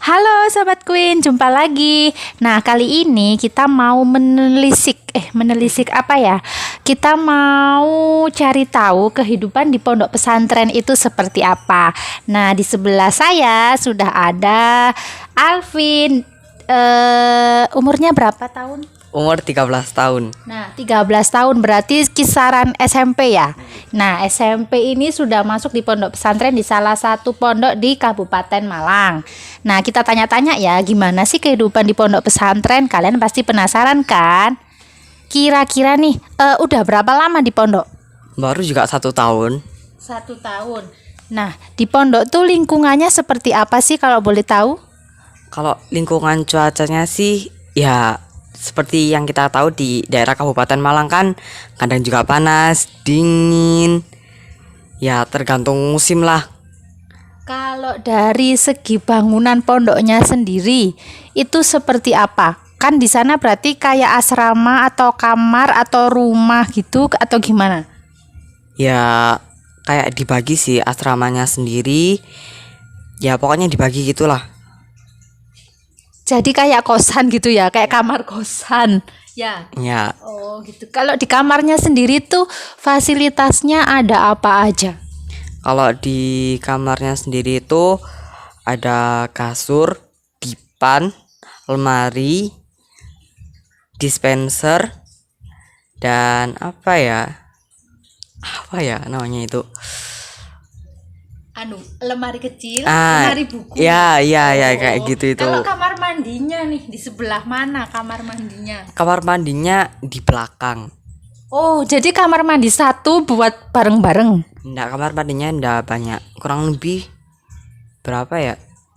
Halo Sobat Queen, jumpa lagi. Nah, kali ini kita mau menelisik apa ya? Kita mau cari tahu kehidupan di pondok pesantren itu seperti apa. Nah, di sebelah saya sudah ada Alvin. Umurnya berapa tahun? Umur 13 tahun. Nah, 13 tahun berarti kisaran SMP ya. Nah, SMP ini sudah masuk di pondok pesantren di salah satu pondok di Kabupaten Malang. Nah, kita tanya-tanya ya, gimana sih kehidupan di pondok pesantren? Kalian pasti penasaran kan? Kira-kira nih, udah berapa lama di pondok? Baru juga 1 tahun. 1 tahun. Nah, di pondok tuh lingkungannya seperti apa sih kalau boleh tahu? Kalau lingkungan cuacanya sih ya seperti yang kita tahu di daerah Kabupaten Malang kan kadang juga panas, dingin. Ya tergantung musim lah. Kalau dari segi bangunan pondoknya sendiri itu seperti apa? Kan di sana berarti kayak asrama atau kamar atau rumah gitu atau gimana? Ya kayak dibagi sih asramanya sendiri. Ya pokoknya dibagi gitulah. Jadi kayak kosan gitu ya, kayak kamar kosan. Ya. Ya Oh, gitu. Kalau di kamarnya sendiri tuh fasilitasnya ada apa aja? kalau di kamarnya sendiri itu ada kasur, dipan, lemari, dispenser, dan apa ya namanya itu, Lemari kecil, Ah, lemari buku. ya kayak gitu itu. Kalau kamar mandinya nih di sebelah mana kamar mandinya? Kamar mandinya di belakang. Oh, jadi kamar mandi satu buat bareng-bareng. Nggak, kamar mandinya nggak banyak, kurang lebih berapa ya,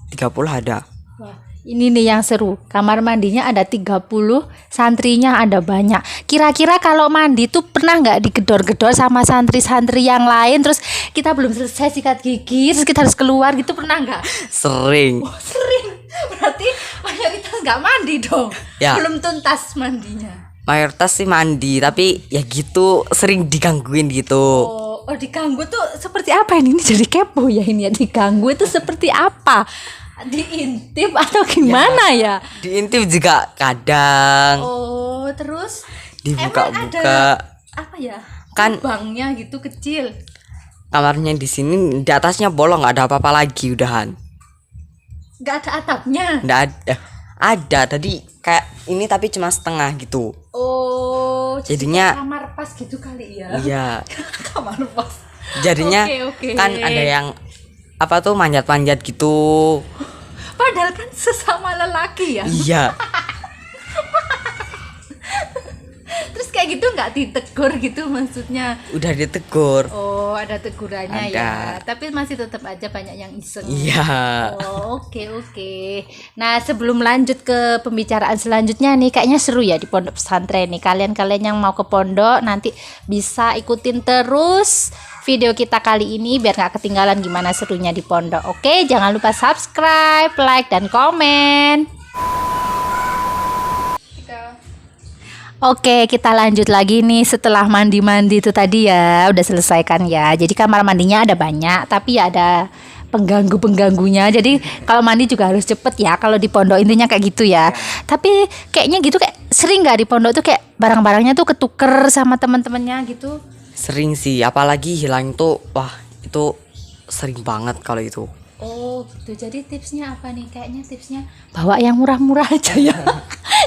30 ada. Wah, ini nih yang seru. Kamar mandinya ada 30, santrinya ada banyak. Kira-kira kalau mandi tuh pernah nggak digedor-gedor sama santri-santri yang lain, terus kita belum selesai sikat gigi, terus kita harus keluar gitu, pernah nggak? Sering. Oh, sering. Berarti mayoritas nggak mandi dong. Ya. Belum tuntas mandinya. Mayoritas sih mandi, tapi ya gitu sering digangguin gitu. Oh, diganggu tuh seperti apa ini? Ini jadi kepo ya ini ya. Diganggu itu seperti apa? Diintip atau gimana ya? Diintip juga kadang. Oh, terus emang Dibuka-buka. ada apa ya? Kan Lubangnya gitu kecil. kamarnya di sini di atasnya bolong, nggak ada apa-apa lagi udahan. Nggak ada atapnya. Nggak ada. Ada tadi kayak ini tapi cuma setengah gitu. Oh, Jadinya kayak kamar pas gitu kali ya. Iya. Kamar pas. Jadinya Oke. kan ada yang apa tuh manjat-manjat gitu. Padahal kan sesama lelaki ya. Iya. Terus kayak gitu nggak ditegur gitu maksudnya? Udah ditegur. Oh, ada tegurannya Ada. ya. Tapi masih tetap aja banyak yang iseng. Iya. Oh, oke. Nah, sebelum lanjut ke pembicaraan selanjutnya nih, kayaknya seru ya di pondok pesantren nih. Kalian yang mau ke pondok nanti bisa ikutin terus video kita kali ini biar nggak ketinggalan gimana serunya di pondok. Oke, jangan lupa subscribe, like, dan komen. Oke, kita lanjut lagi nih setelah mandi-mandi itu tadi ya, udah selesai kan ya. Jadi kamar mandinya ada banyak, tapi ya ada pengganggu-pengganggunya. Jadi kalau mandi juga harus cepet ya. Kalau di pondok intinya kayak gitu ya. Tapi kayaknya gitu kayak sering nggak di pondok tuh kayak barang-barangnya tuh ketuker sama teman-temannya gitu. Sering sih, apalagi hilang tuh, wah itu sering banget kalau itu. Oh gitu, jadi tipsnya apa nih? Kayaknya tipsnya bawa yang murah-murah aja ya.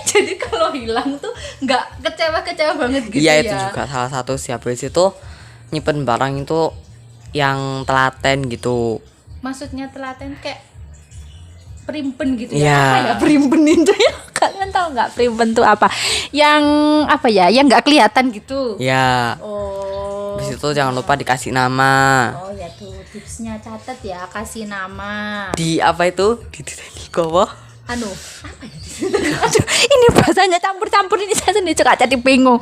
Jadi kalau hilang tuh nggak kecewa-kecewa banget gitu Iya ya. itu juga salah satu sih. Habis itu nyimpen barang itu yang telaten gitu. Maksudnya telaten kayak primpen gitu Iya. ya. Apa ya primpen itu ya? Kalian tahu nggak primpen tuh apa? Yang apa ya? Yang nggak kelihatan gitu. Ya. Oh. Habis itu jangan lupa dikasih nama. Oh ya tuh tipsnya, catat ya, kasih nama. Di apa itu? Di bawah. Apa ya? Aduh, ini bahasanya campur-campur ini saya sendiri juga jadi bingung.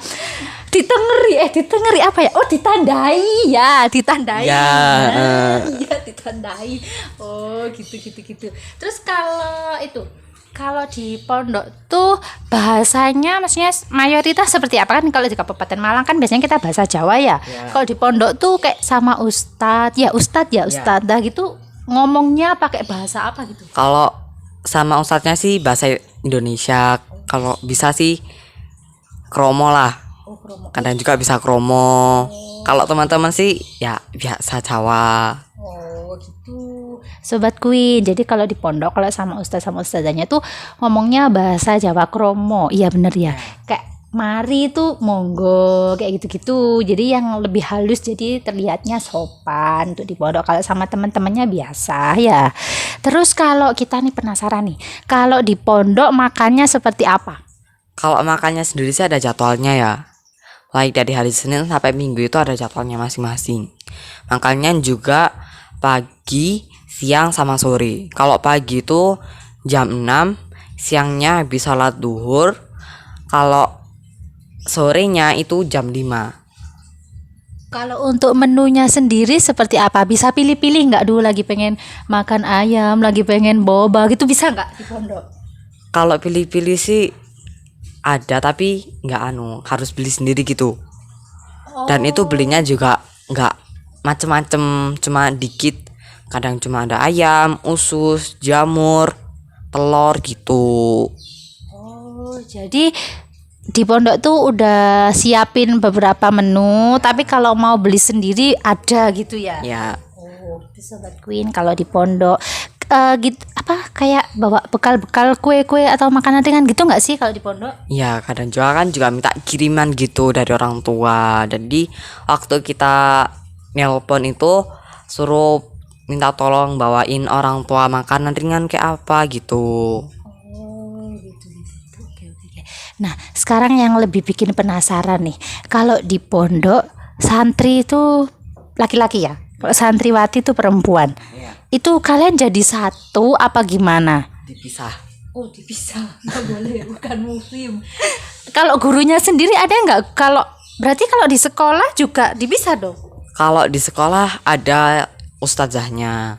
Ditengeri apa ya? Oh, ditandai ya, ditandai. Ya, Iya, ditandai. Oh, gitu. Terus kalau di pondok tuh bahasanya maksudnya mayoritas seperti apa? Kan kalau di Kabupaten Malang kan biasanya kita bahasa Jawa ya. Kalau di pondok tuh kayak sama ustadz dah gitu ngomongnya pakai bahasa apa gitu? Kalau sama ustadznya sih bahasa Indonesia. Kalau bisa sih kromo lah. Oh, kromo. Kadang juga bisa kromo. Kalau teman-teman sih ya biasa Jawa. Oh gitu. Sobat Queen, jadi kalau di pondok kalau sama ustaz sama ustazahnya tuh ngomongnya bahasa Jawa kromo. Iya bener ya. Kayak mari tuh monggo kayak gitu-gitu. Jadi yang lebih halus jadi terlihatnya sopan untuk di pondok. Kalau sama teman-temannya biasa ya. Terus kalau kita nih penasaran nih, kalau di pondok makannya seperti apa? Kalau makannya sendiri sih ada jadwalnya ya. Baik dari hari Senin sampai Minggu itu ada jadwalnya masing-masing. Makannya juga pagi, siang sama sore. Kalau pagi itu jam 6, siangnya habis sholat duhur. Kalau sorenya itu jam 5. Kalau untuk menunya sendiri seperti apa? Bisa pilih-pilih nggak dulu lagi pengen makan ayam, lagi pengen boba gitu bisa nggak di pondok? Kalau pilih-pilih sih ada, tapi nggak harus beli sendiri gitu. Dan itu belinya juga nggak macem-macem, cuma dikit. Kadang cuma ada ayam, usus, jamur, telur gitu. Oh, jadi di pondok tuh udah siapin beberapa menu, tapi kalau mau beli sendiri ada gitu ya? Ya, Oh, itu Sobat Queen kalau di pondok gitu apa kayak bawa bekal-bekal kue-kue atau makanan ringan gitu nggak sih kalau di pondok? ya kadang juga kan juga minta kiriman gitu dari orang tua. Jadi waktu kita nelpon itu suruh minta tolong bawain orang tua makanan ringan kayak apa gitu. Oh, gitu. Oke. Nah, sekarang yang lebih bikin penasaran nih, kalau di pondok santri itu laki-laki ya? Kalau santriwati itu perempuan. Itu kalian jadi satu apa gimana? Dipisah. Oh, dipisah. Nggak boleh, bukan muslim. Kalau gurunya sendiri ada nggak? Berarti kalau di sekolah juga dipisah dong? Kalau di sekolah ada ustazahnya,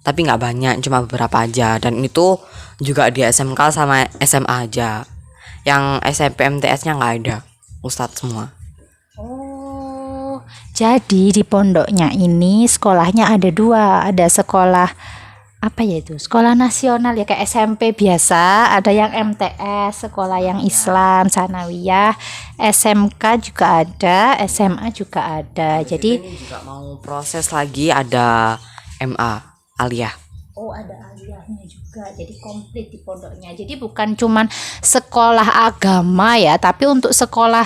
tapi nggak banyak, cuma beberapa aja. Dan itu juga di SMK sama SMA aja. Yang SMP MTS-nya nggak ada, ustadz semua. Oh, jadi di pondoknya ini sekolahnya ada dua, ada sekolah apa ya itu? Sekolah nasional ya kayak SMP biasa, ada yang MTS, sekolah yang Islam, sanawiyah, SMK juga ada, SMA juga ada. Jadi Ini juga mau proses lagi ada MA aliyah. oh ada aliyahnya juga, jadi komplit di pondoknya. Jadi bukan cuman sekolah agama ya, tapi untuk sekolah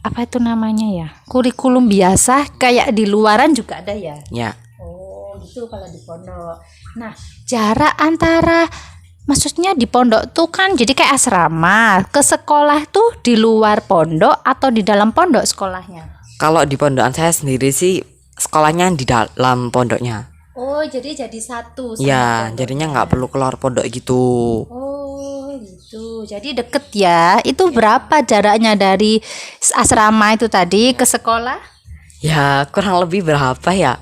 apa itu namanya ya? Kurikulum biasa kayak di luaran juga ada ya. Ya, Oh gitu kalau di pondok. Nah jarak antara maksudnya di pondok tuh kan jadi kayak asrama ke sekolah tuh di luar pondok atau di dalam pondok sekolahnya? kalau di pondokan saya sendiri sih sekolahnya di dalam pondoknya. Oh jadi satu sama Ya, pondoknya. jadinya nggak perlu keluar pondok gitu. Oh gitu, jadi deket ya. Itu berapa jaraknya dari asrama itu tadi ke sekolah? Ya, kurang lebih berapa ya?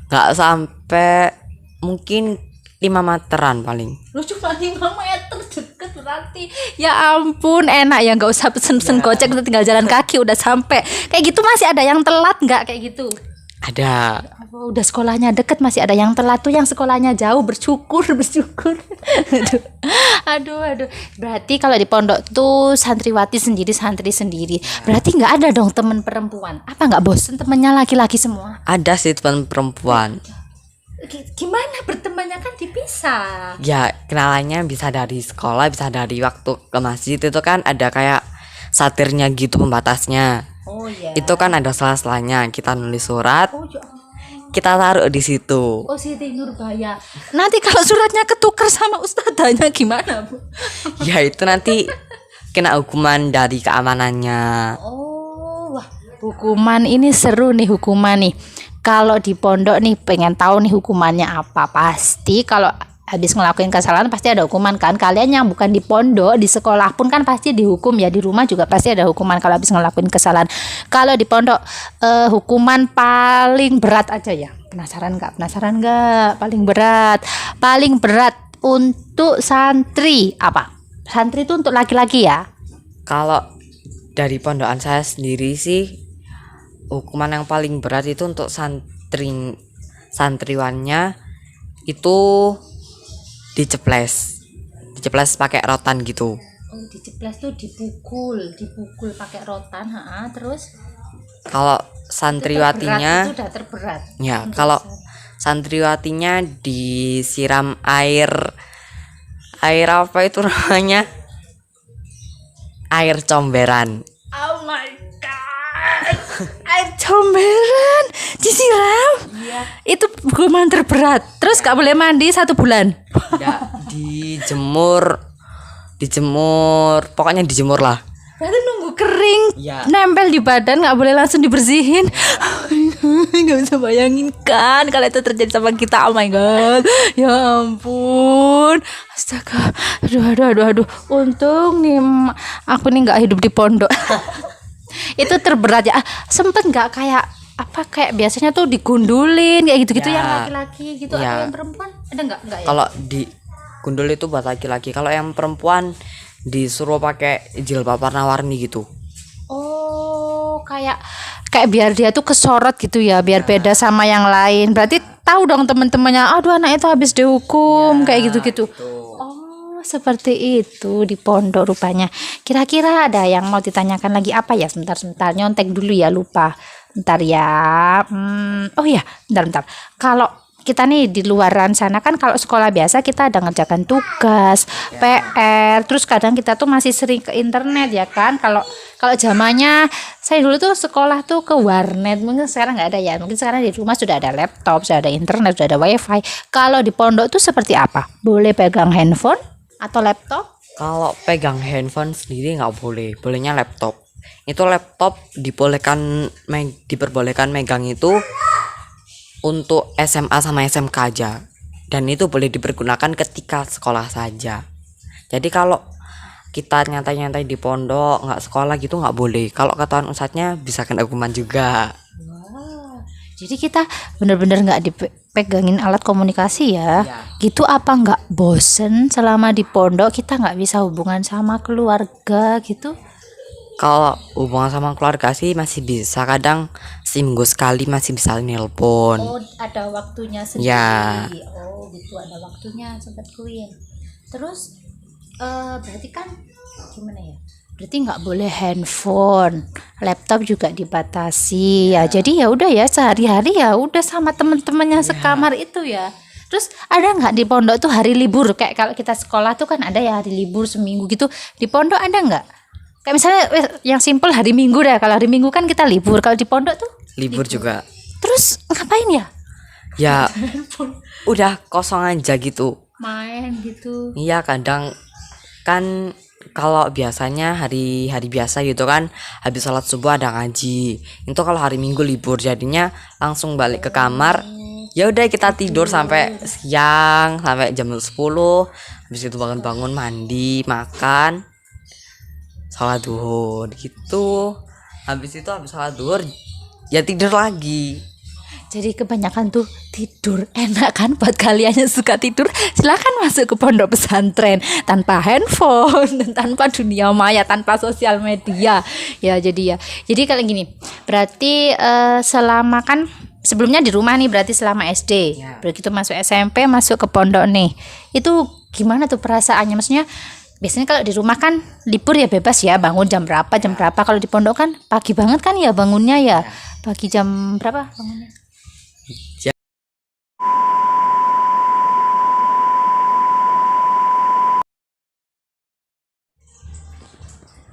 Nggak sampai mungkin 5 meteran paling. Lu cuma 5 meter deket berarti. Ya ampun, enak ya nggak usah pesen-pesen gojek, kita tinggal jalan kaki udah sampai. Kayak gitu masih ada yang telat nggak kayak gitu? Ada. Oh, udah sekolahnya deket masih ada yang telat tuh, yang sekolahnya jauh bersyukur. Aduh. Berarti kalau di pondok tuh santriwati sendiri, santri sendiri. Berarti nggak ada dong temen perempuan. Apa nggak bosen temennya laki-laki semua? Ada sih teman perempuan. Gimana bertemannya kan dipisah? Ya, kenalannya bisa dari sekolah, bisa dari waktu ke masjid. Itu kan ada kayak satirnya gitu pembatasnya. Oh iya. Itu kan ada sela-selanya. Kita nulis surat, Oh, ya. kita taruh di situ. Oh Siti Nurbaya. Nanti kalau suratnya ketukar sama ustadzanya gimana, Bu? Ya, itu nanti kena hukuman dari keamanannya. Oh, wah, hukuman ini seru nih hukuman nih. Kalau di pondok nih pengen tahu nih hukumannya apa? Pasti kalau habis ngelakuin kesalahan pasti ada hukuman kan. Kalian yang bukan di pondok, di sekolah pun kan pasti dihukum ya, di rumah juga pasti ada hukuman kalau habis ngelakuin kesalahan. Kalau di pondok hukuman paling berat aja ya. Penasaran nggak? Paling berat untuk santri apa? Santri itu untuk laki-laki ya? Kalau dari pondokan saya sendiri sih hukuman yang paling berat itu untuk santriwannya itu diceples pakai rotan gitu. Oh, diceples tuh dipukul pakai rotan, terus Kalau itu santriwatinya udah terberat. ya, Untuk kalau sana. santriwatinya disiram air apa itu namanya? Air comberan. Oh my god. Air comberan disiram. Iya. Itu hukuman terberat. Terus gak boleh mandi 1 bulan. Ya, dijemur, pokoknya dijemur lah. Berarti nunggu kering, Iya. nempel di badan, nggak boleh langsung dibersihin. Nggak bisa bayangin kan kalau itu terjadi sama kita. Oh my god, ya ampun, astaga, aduh. Untung nih aku nih nggak hidup di pondok. Itu terberat ya. Sempet nggak kayak biasanya tuh digundulin kayak gitu-gitu Ya. yang laki-laki gitu, Ya. atau yang perempuan ada nggak ya? Kalau di gundul itu buat laki-laki. Kalau yang perempuan disuruh pakai jilbab warna-warni gitu. Oh, kayak biar dia tuh kesorot gitu ya, biar beda sama yang lain. Berarti tahu dong teman-temannya, aduh anak itu habis dihukum kayak gitu-gitu. Oh, seperti itu di pondok rupanya. Kira-kira ada yang mau ditanyakan lagi apa ya? Sebentar nyontek dulu ya, lupa. Bentar ya. Oh ya, bentar. Kalau kita nih di luaran sana kan, kalau sekolah biasa kita ada ngerjakan tugas, PR, terus kadang kita tuh masih sering ke internet ya kan. Kalau zamannya saya dulu tuh sekolah tuh ke warnet, mungkin sekarang nggak ada ya. Mungkin sekarang di rumah sudah ada laptop, sudah ada internet, sudah ada wifi. Kalau di pondok tuh seperti apa? Boleh pegang handphone atau laptop? Kalau pegang handphone sendiri nggak boleh, bolehnya laptop. Itu laptop diperbolehkan megang itu untuk SMA sama SMK aja, dan itu boleh dipergunakan ketika sekolah saja. Jadi kalau kita nyantai-nyantai di pondok nggak sekolah gitu nggak boleh. Kalau ketahuan ustadznya bisa kena hukuman juga. Wah, jadi kita bener-bener nggak dipegangin alat komunikasi ya? Iya. Gitu apa nggak bosen selama di pondok kita nggak bisa hubungan sama keluarga gitu? Kalau hubungan sama keluarga sih masih bisa, kadang seminggu sekali masih bisa nelpon. Oh, ada waktunya sendiri. Ya. Oh, gitu, ada waktunya sempat Queen. Terus berarti kan gimana ya? Berarti nggak boleh handphone, laptop juga dibatasi ya. Jadi ya udah ya, sehari-hari ya udah sama temen-temennya sekamar itu ya. Terus ada nggak di pondok tuh hari libur? Kayak kalau kita sekolah tuh kan ada ya hari libur seminggu gitu. Di pondok ada nggak? Kayak misalnya yang simple hari Minggu deh. Kalau hari Minggu kan kita libur. Kalau di pondok tuh Libur juga. terus ngapain ya? Ya udah kosong aja gitu. Main gitu. Iya, kadang kan kalau biasanya hari biasa gitu kan, habis sholat subuh ada ngaji. Itu kalau hari Minggu libur, jadinya langsung balik ke kamar. Ya udah kita tidur sampai siang, sampai jam 10. Habis itu bangun-bangun, mandi, makan, sholat duhur gitu. Habis sholat duhur ya tidur lagi. Jadi kebanyakan tuh tidur. Enak kan buat kalian yang suka tidur? Silakan masuk ke pondok pesantren tanpa handphone, tanpa dunia maya, tanpa sosial media. Ya jadi kalau gini, berarti selama kan sebelumnya di rumah nih, berarti selama SD. Ya. Begitu masuk SMP, masuk ke pondok nih. Itu gimana tuh perasaannya? Maksudnya biasanya kalau di rumah kan libur ya bebas ya, bangun jam berapa. Kalau di pondok kan pagi banget kan ya bangunnya ya. Pagi jam berapa bangunnya?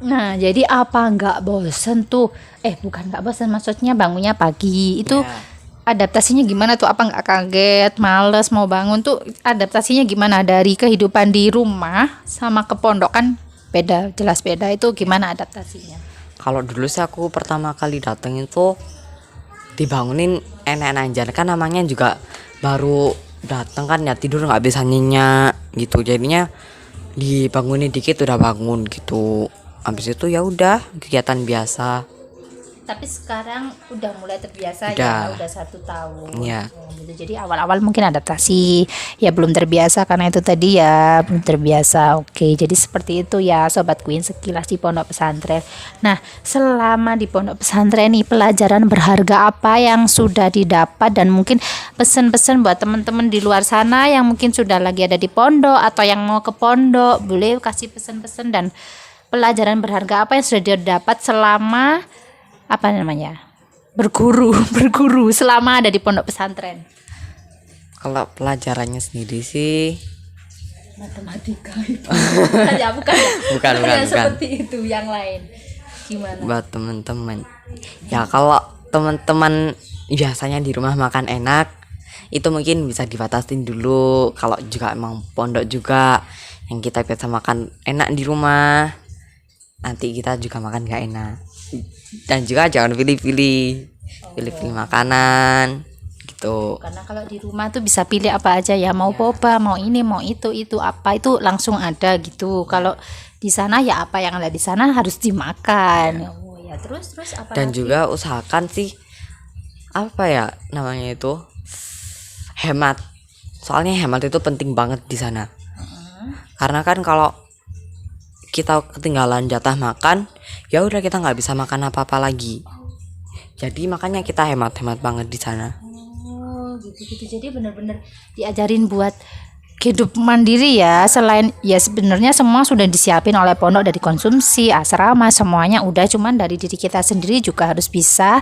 Nah, jadi apa nggak bosen tuh? Bukan nggak bosen, maksudnya bangunnya pagi. Itu Ya. adaptasinya gimana tuh? Apa nggak kaget, males mau bangun tuh? Adaptasinya gimana dari kehidupan di rumah sama ke pondok kan beda, jelas beda. Itu gimana adaptasinya? Kalau dulu sih aku pertama kali dateng itu dibangunin enak-enak aja, kan namanya juga baru datang kan ya, tidur nggak bisa nyenyak gitu, jadinya dibangunin dikit udah bangun gitu. Habis itu ya udah kegiatan biasa. Tapi sekarang udah mulai terbiasa Udah. ya, udah 1 tahun. Iya. Gitu. Jadi awal-awal mungkin adaptasi, ya belum terbiasa karena itu tadi ya belum terbiasa. Oke, jadi seperti itu ya Sobat Queen sekilas di pondok pesantren. Nah, selama di pondok pesantren nih pelajaran berharga apa yang sudah didapat dan mungkin pesan-pesan buat teman-teman di luar sana yang mungkin sudah lagi ada di pondok atau yang mau ke pondok, boleh kasih pesan-pesan dan pelajaran berharga apa yang sudah didapat selama apa namanya berguru selama ada di pondok pesantren. Kalau pelajarannya sendiri sih Matematika itu ya bukan Bukan. seperti itu, yang lain gimana? buat teman-teman. Ya kalau teman-teman biasanya di rumah makan enak, itu mungkin bisa dibatasin dulu. Kalau juga emang pondok juga yang kita biasa makan enak di rumah, nanti kita juga makan gak enak. Dan juga jangan pilih-pilih makanan gitu. Karena kalau di rumah tuh bisa pilih apa aja ya, mau boba, mau ini, mau itu apa itu langsung ada gitu. Kalau di sana ya apa yang ada di sana harus dimakan. Oh ya, terus apa Dan lagi? juga usahakan sih apa ya namanya itu, hemat. Soalnya hemat itu penting banget di sana. Karena kan kalau kita ketinggalan jatah makan, ya udah kita nggak bisa makan apa-apa lagi. Jadi makanya kita hemat banget di sana. Oh gitu. Jadi benar-benar diajarin buat hidup mandiri ya. Selain ya sebenarnya semua sudah disiapin oleh pondok dari konsumsi, asrama, semuanya udah, cuman dari diri kita sendiri juga harus bisa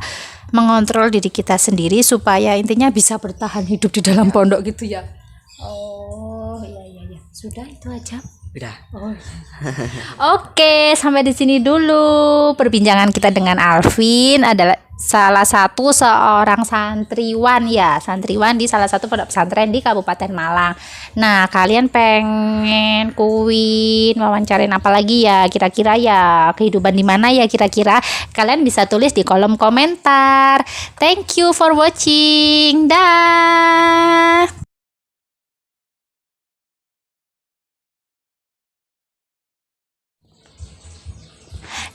mengontrol diri kita sendiri supaya intinya bisa bertahan hidup di dalam pondok gitu ya. Oh iya. Sudah itu aja. Udah. Oh, iya. Oke, sampai di sini dulu perbincangan kita dengan Alvin, adalah salah satu seorang santriwan di salah satu pondok pesantren di Kabupaten Malang. Nah, kalian pengen Queen wawancarain apa lagi ya? Kira-kira ya kehidupan di mana ya kira-kira? Kalian bisa tulis di kolom komentar. Thank you for watching. Dah.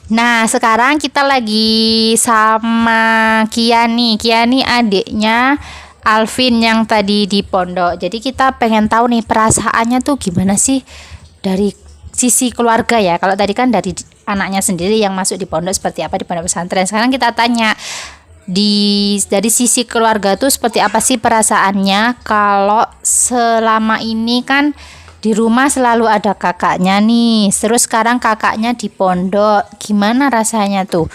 Nah, sekarang kita lagi sama Kiani. Kiani adiknya Alvin yang tadi di pondok. Jadi kita pengen tahu nih perasaannya tuh gimana sih dari sisi keluarga ya. Kalau tadi kan dari anaknya sendiri yang masuk di pondok seperti apa di pondok pesantren. Sekarang kita tanya dari sisi keluarga tuh seperti apa sih perasaannya kalau selama ini kan di rumah selalu ada kakaknya nih, terus sekarang kakaknya di pondok, gimana rasanya tuh?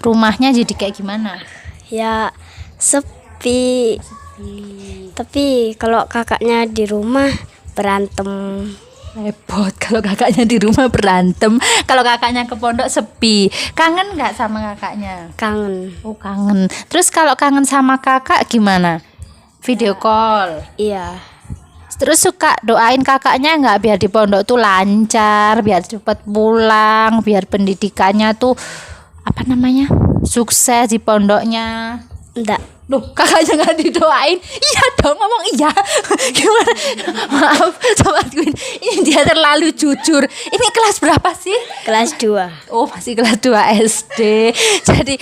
Rumahnya jadi kayak gimana? Ya sepi. Tapi kalau kakaknya di rumah berantem. Repot kalau kakaknya di rumah berantem, kalau kakaknya ke pondok sepi. Kangen nggak sama kakaknya? Kangen. Oh kangen. Terus kalau kangen sama kakak gimana? Video call. Iya. Terus suka doain kakaknya nggak biar di pondok tuh lancar, biar cepet pulang, biar pendidikannya tuh apa namanya sukses di pondoknya. Enggak. Loh, kakaknya nggak didoain? Iya dong, ngomong iya. Gimana? Maaf, Sobat Queen. Ini dia terlalu jujur. Ini kelas berapa sih? Kelas 2. Oh, masih kelas 2 SD. Jadi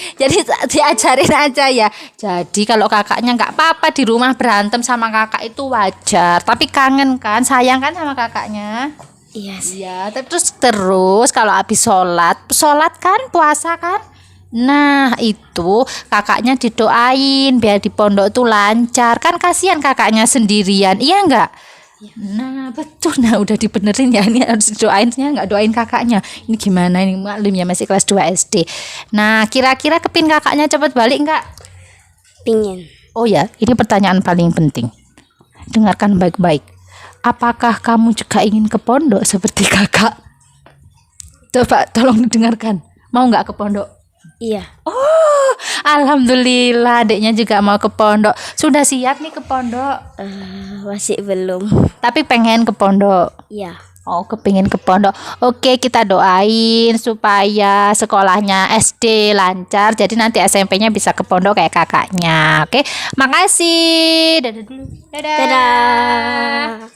diajarin aja ya. Jadi kalau kakaknya nggak apa-apa di rumah berantem sama kakak itu wajar. Tapi kangen kan, sayang kan sama kakaknya. Iya sih. Iya, terus kalau habis sholat kan, puasa kan. Nah itu kakaknya didoain biar di pondok tuh lancar. Kan kasihan kakaknya sendirian, iya enggak? Nah betul, nah udah dibenerin ya. Ini harus didoain, ya nggak doain kakaknya. Ini gimana ini maklum ya masih kelas 2 SD. Nah kira-kira kepin kakaknya cepet balik enggak? Pingin. Oh ya, ini pertanyaan paling penting. Dengarkan baik-baik. Apakah kamu juga ingin ke pondok seperti kakak? Coba tolong didengarkan. Mau nggak ke pondok? Iya. Oh, alhamdulillah adiknya juga mau ke pondok. Sudah siap nih ke pondok? Masih belum. Tapi pengen ke pondok. Iya. Oh, kepingin ke pondok. Oke, kita doain supaya sekolahnya SD lancar. Jadi nanti SMP-nya bisa ke pondok kayak kakaknya. Oke, makasih. Dadah dulu. Dadah. Dadah.